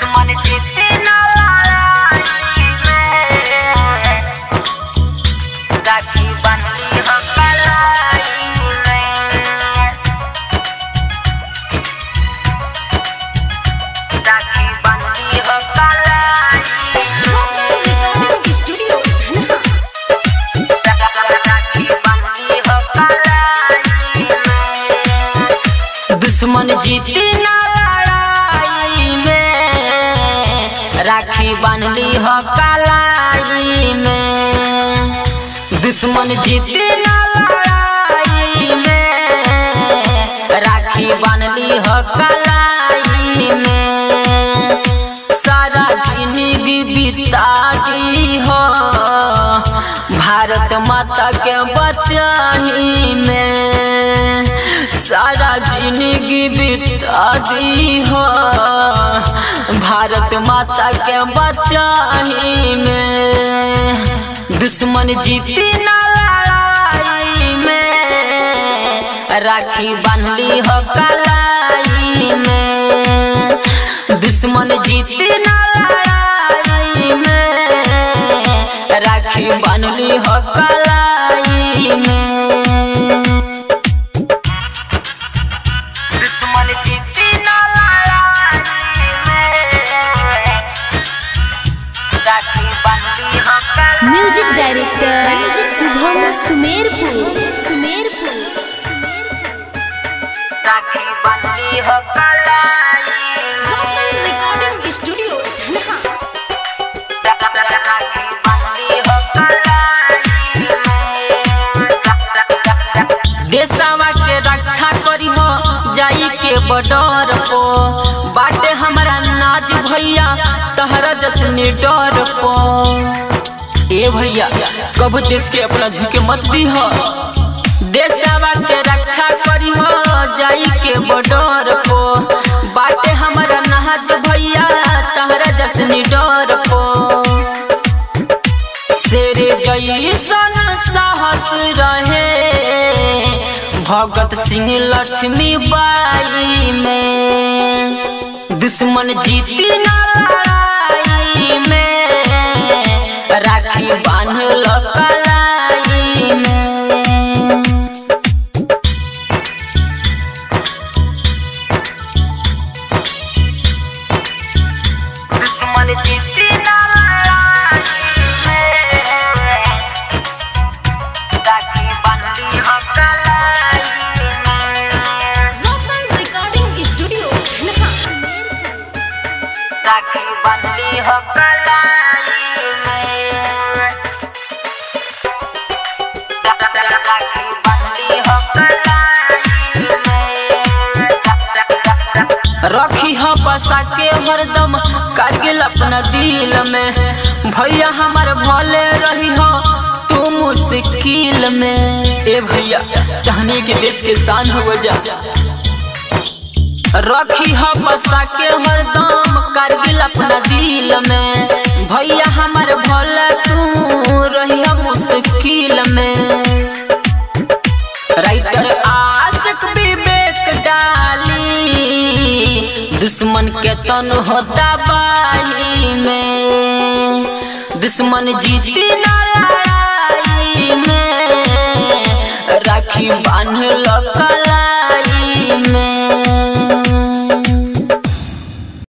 दुश्मन जीते ना लड़ाई में, राखी बंधली हो कलाई में, राखी बंधली हो कलाई में, स्टूडियो राखी बंधली हो कलाई में, दुश्मन जीते ना लड़ाई में, राखी बंधली हो कलाई में, दुश्मन जीते ना लड़ाई में, राखी बंधली हो कलाई में, सारा जिंदगी बिता दी हो भारत माता के बचाई में, सारा जिंदगी बिता दी हो भारत माता के बचाई में, दुश्मन जीती ना लड़ाई में, राखी बंधली हो कलाई में, दुश्मन जीती ना लड़ाई में, राखी बंधली हो कलाई में, दुश्मन जीती ना लड़ाई में, राखी बंधली हो कलाई। Music director Shubham Sumerpur. राखी बंधली हो कलाई में, रिकॉर्डिंग स्टूडियो राखी बंधली हो कलाई में, देशवा के रक्षा करी हो जाई के बॉर्डर पो, बाटे हमारा नाज भैया तहरा जसने डर पो, ए भैया कब देश के अपना झुके मत दी हो, देशवा के रक्षा करी हो जाई के बॉर्डर पो, बाटे हमारा नाज भैया तहरा जसने डर पो, शेर जैसन साहस रहे भगत सिंह लक्ष्मी बाई में, दुश्मन जीती ना लड़ाई में, राखी बांधल कलाई में, दुश्मन जीती ना लड़ाई में, राखी बंधली हो कलाई में, रिकॉर्डिंग स्टूडियो राखी बंधली हो कलाई में, राखी बंधली हो कलाई में, रखी हो बसा के हरदम कारगिल अपना दिल में, भैया हमार भले रही हो तू मुश्किल में, ए भैया कहने के देश के शान हो जा, रखी हो बसा के हरदम कारगिल अपना दिल में, भैया हमार भले तू रही हो मुश्किल में, राइटर आशिक विवेक डाली दुश्मन के तन होता बाई में, दुश्मन जीती ना लड़ाई में, राखी बांधल कलाई में।